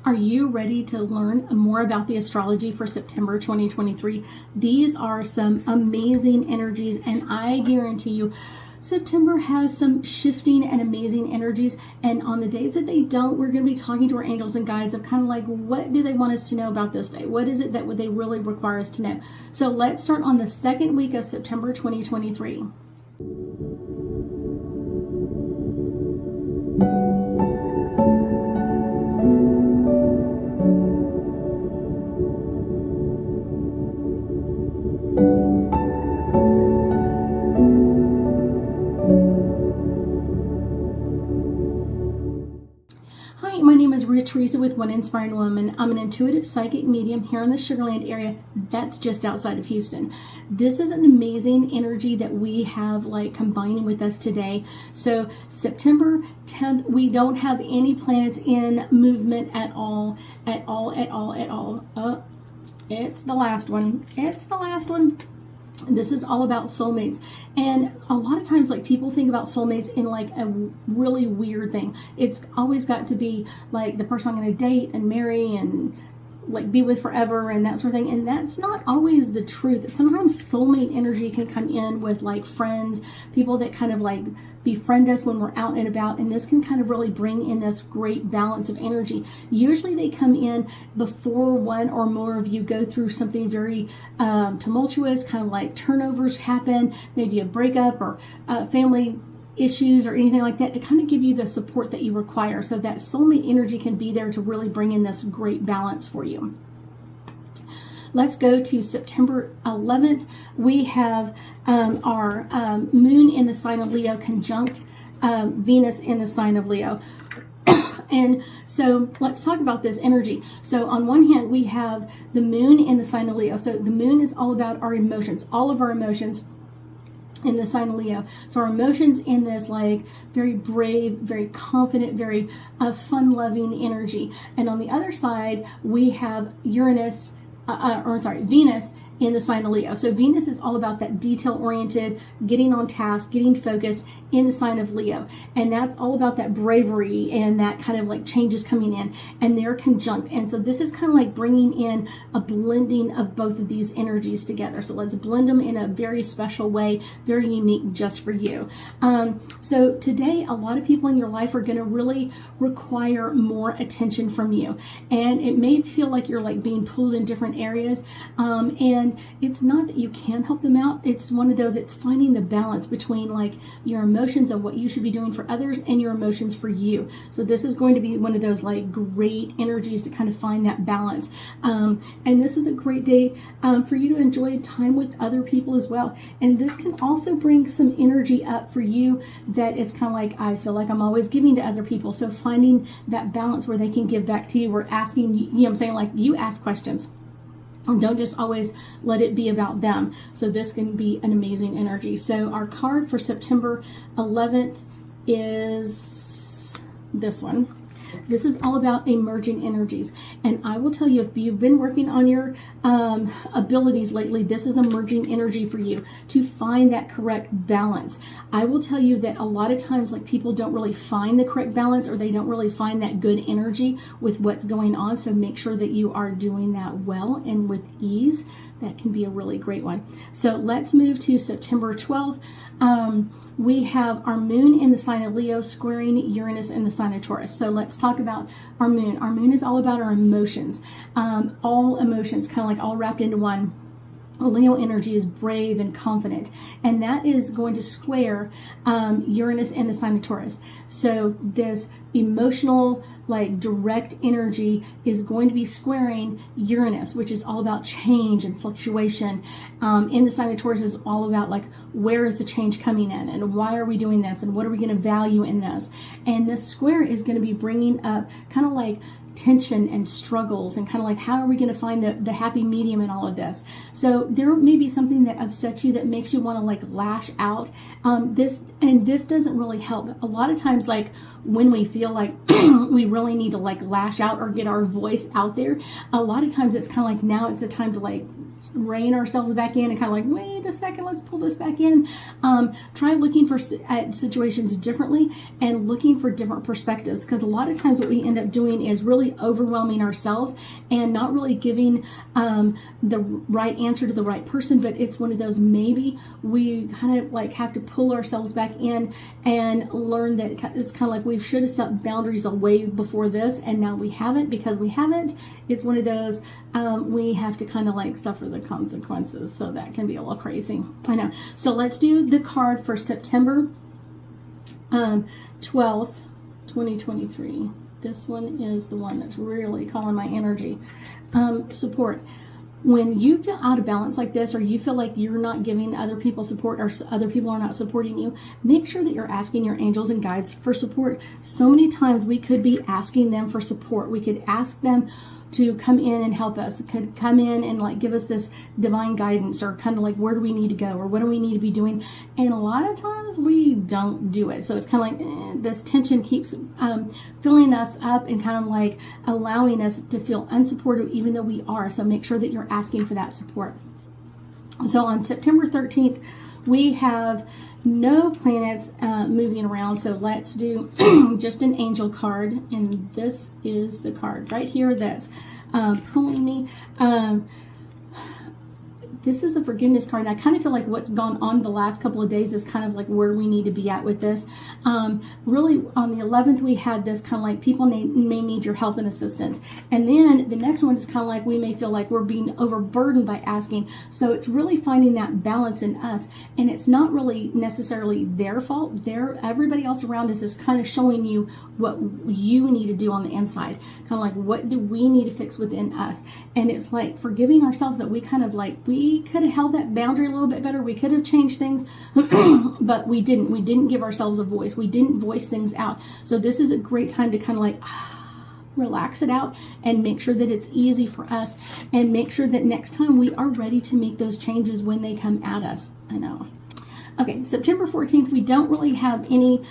Are you ready to learn more about the astrology for September 2023? These are some amazing energies, and I guarantee you September has some shifting and amazing energies. And on the days that they don't, we're going to be talking to our angels and guides of kind of like, what do they want us to know about this day? What is it that they really require us to know? So let's start on the second week of September 2023. My name is Ruth Theresa with One Inspiring Woman. I'm an intuitive psychic medium here in the Sugar Land area. That's just outside of Houston. This is an amazing energy that we have like combining with us today. So September 10th, we don't have any planets in movement at all. It's the last one. This is all about soulmates. And a lot of times, like, people think about soulmates in like a really weird thing. It's always got to be like the person I'm going to date and marry and like be with forever and that sort of thing. And that's not always the truth. Sometimes soulmate energy can come in with like friends, people that kind of like befriend us when we're out and about. And this can kind of really bring in this great balance of energy. Usually they come in before one or more of you go through something very tumultuous, kind of like turnovers happen, maybe a breakup or family issues or anything like that, to kind of give you the support that you require, so that soulmate energy can be there to really bring in this great balance for you. Let's go to September 11th. We have our moon in the sign of Leo conjunct Venus in the sign of Leo. And so let's talk about this energy. So on one hand, we have the moon in the sign of Leo. So the moon is all about our emotions, all of our emotions in the sign of Leo. So our emotions in this like very brave, very confident, very fun-loving energy. And on the other side, we have Venus in the sign of Leo. So Venus is all about that detail-oriented, getting on task, getting focused in the sign of Leo. And that's all about that bravery and that kind of like changes coming in. And they're conjunct. And so this is kind of like bringing in a blending of both of these energies together. So let's blend them in a very special way, very unique just for you. So today, a lot of people in your life are going to really require more attention from you. And it may feel like you're like being pulled in different areas. And it's not that you can help them out. It's one of those, it's finding the balance between like your emotions of what you should be doing for others and your emotions for you. So this is going to be one of those like great energies to kind of find that balance. And this is a great day for you to enjoy time with other people as well. And this can also bring some energy up for you that is kind of like, I feel like I'm always giving to other people. So finding that balance where they can give back to you. We're asking, you know what I'm saying? Like, you ask questions. And don't just always let it be about them. So this can be an amazing energy. So our card for September 11th is this one. This is all about emerging energies. And I will tell you, if you've been working on your abilities lately, this is emerging energy for you to find that correct balance. I will tell you that a lot of times, like, people don't really find the correct balance, or they don't really find that good energy with what's going on. So make sure that you are doing that well and with ease. That can be a really great one. So let's move to September 12th. We have our moon in the sign of Leo squaring Uranus in the sign of Taurus. So let's talk about our moon. Our moon is all about our emotions. All emotions, kind of like all wrapped into one. Leo energy is brave and confident, and that is going to square Uranus in the sign of Taurus. So this emotional, like, direct energy is going to be squaring Uranus, which is all about change and fluctuation. In the sign of Taurus is all about like, where is the change coming in, and why are we doing this, and what are we going to value in this? And this square is going to be bringing up kind of like tension and struggles, and kind of like, how are we going to find the happy medium in all of this? So there may be something that upsets you that makes you want to like lash out. This doesn't really help. A lot of times, like, when we feel like we really need to like lash out or get our voice out there, a lot of times it's kind of like, now it's the time to like rein ourselves back in and kind of like, wait a second, let's pull this back in. Try looking at situations differently and looking for different perspectives, because a lot of times what we end up doing is really overwhelming ourselves and not really giving the right answer to the right person. But it's one of those, maybe we kind of like have to pull ourselves back in and learn that it's kind of like we should have set boundaries way before this, and now we haven't. Because we haven't, it's one of those, we have to kind of like suffer the consequences. So that can be a little crazy, I know. So let's do the card for September 12th, 2023. This one is the one that's really calling my energy. Support. When you feel out of balance like this, or you feel like you're not giving other people support, or other people are not supporting you, make sure that you're asking your angels and guides for support. So many times we could be asking them for support. We could ask them to come in and help us, could come in and like give us this divine guidance, or kind of like, where do we need to go, or what do we need to be doing? And a lot of times we don't do it. So it's kind of like this tension keeps filling us up and kind of like allowing us to feel unsupported, even though we are. So make sure that you're asking for that support. So on September 13th, we have no planets moving around. So let's do just an angel card. And this is the card right here that's pulling me. This is the forgiveness card. And I kind of feel like what's gone on the last couple of days is kind of like where we need to be at with this. Really, on the 11th, we had this kind of like people may need your help and assistance. And then the next one is kind of like we may feel like we're being overburdened by asking. So it's really finding that balance in us. And it's not really necessarily their fault. Everybody else around us is kind of showing you what you need to do on the inside. Kind of like, what do we need to fix within us? And it's like forgiving ourselves that we kind of like, we could have held that boundary a little bit better. We could have changed things, but we didn't. We didn't give ourselves a voice. We didn't voice things out. So this is a great time to kind of like relax it out and make sure that it's easy for us, and make sure that next time we are ready to make those changes when they come at us. I know. Okay, September 14th, we don't really have any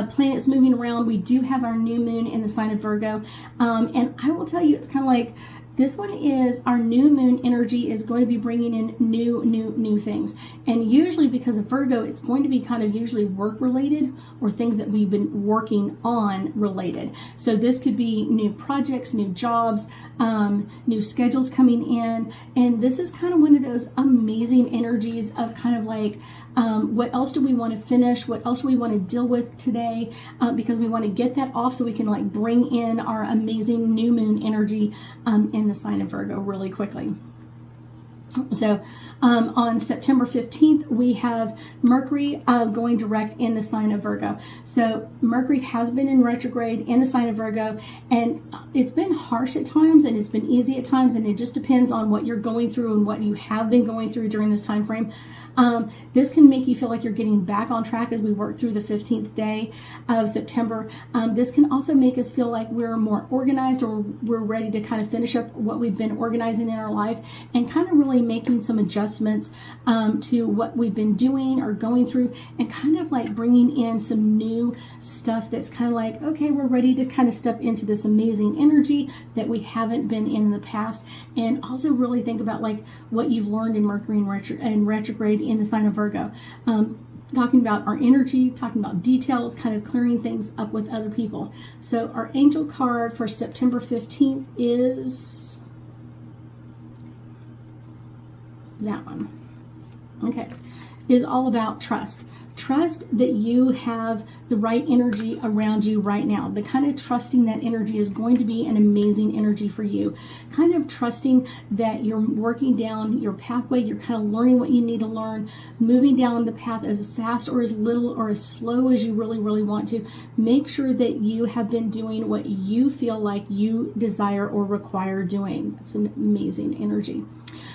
planets moving around. We do have our new moon in the sign of Virgo. And I will tell you, it's kind of like, this one is our new moon energy is going to be bringing in new things. And usually because of Virgo, it's going to be kind of usually work related or things that we've been working on related. So this could be new projects, new jobs, new schedules coming in. And this is kind of one of those amazing energies of kind of like, what else do we want to finish? What else do we want to deal with today? Because we want to get that off so we can like bring in our amazing new moon energy in the sign of Virgo really quickly. So on September 15th, we have Mercury going direct in the sign of Virgo. So Mercury has been in retrograde in the sign of Virgo, and it's been harsh at times and it's been easy at times, and it just depends on what you're going through and what you have been going through during this time frame. This can make you feel like you're getting back on track as we work through the 15th day of September. This can also make us feel like we're more organized, or we're ready to kind of finish up what we've been organizing in our life, and kind of really making some adjustments to what we've been doing or going through, and kind of like bringing in some new stuff that's kind of like, okay, we're ready to kind of step into this amazing energy that we haven't been in the past. And also really think about like what you've learned in Mercury and retrograde in the sign of Virgo. Talking about our energy, talking about details, kind of clearing things up with other people. So our angel card for September 15th is that one. Okay. Is all about trust. Trust that you have the right energy around you right now. The kind of trusting that energy is going to be an amazing energy for you. Kind of trusting that you're working down your pathway. You're kind of learning what you need to learn, moving down the path as fast or as little or as slow as you really want to. Make sure that you have been doing what you feel like you desire or require doing. That's an amazing energy.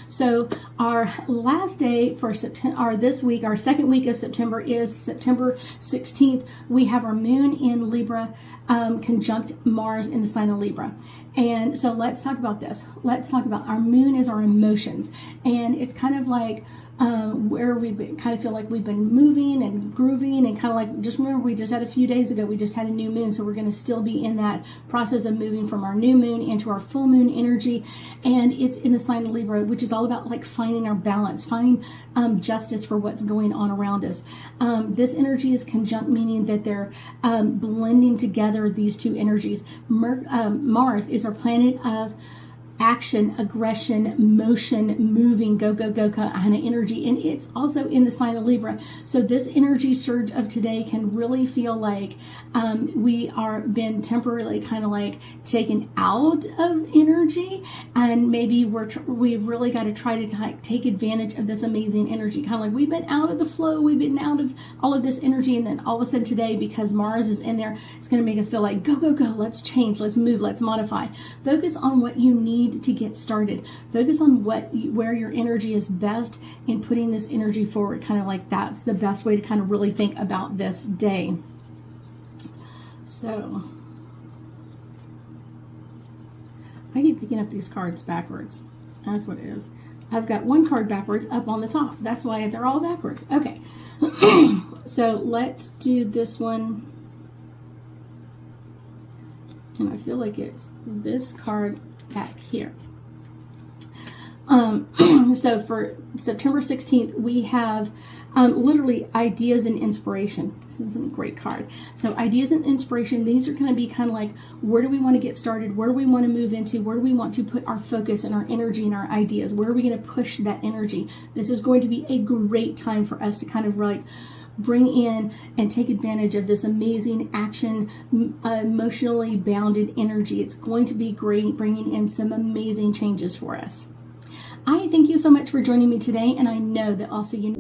So our last day for September, or this week, our second week of September is September 16th. We have our moon in Libra, conjunct Mars in the sign of Libra. And so let's talk about this. Let's talk about our moon is our emotions. And it's kind of like where we've been, kind of feel like we've been moving and grooving, and kind of like, just remember, we just had a few days ago, we just had a new moon. So we're going to still be in that process of moving from our new moon into our full moon energy. And it's in the sign of Libra, which is all about like finding our balance, finding justice for what's going on around us. This energy is conjunct, meaning that they're blending together, these two energies. Mars is our planet of action, aggression, motion, moving, go, go, go kind of energy. And it's also in the sign of Libra. So this energy surge of today can really feel like we are been temporarily kind of like taken out of energy. And maybe we've really got to try to take advantage of this amazing energy. Kind of like we've been out of the flow, we've been out of all of this energy. And then all of a sudden today, because Mars is in there, it's going to make us feel like, go, go, go, let's change, let's move, let's modify. Focus on what you need to get started. Focus on where your energy is best in putting this energy forward. Kind of like that's the best way to kind of really think about this day. So I keep picking up these cards backwards. That's what it is. I've got one card backward up on the top. That's why they're all backwards. Okay. So let's do this one. And I feel like it's this card back here. So for September 16th, we have literally ideas and inspiration. This is a great card. So ideas and inspiration, these are going to be kind of like, where do we want to get started? Where do we want to move into? Where do we want to put our focus and our energy and our ideas? Where are we going to push that energy? This is going to be a great time for us to kind of like bring in and take advantage of this amazing action, emotionally bounded energy. It's going to be great, bringing in some amazing changes for us. I thank you so much for joining me today, and I know that I'll see you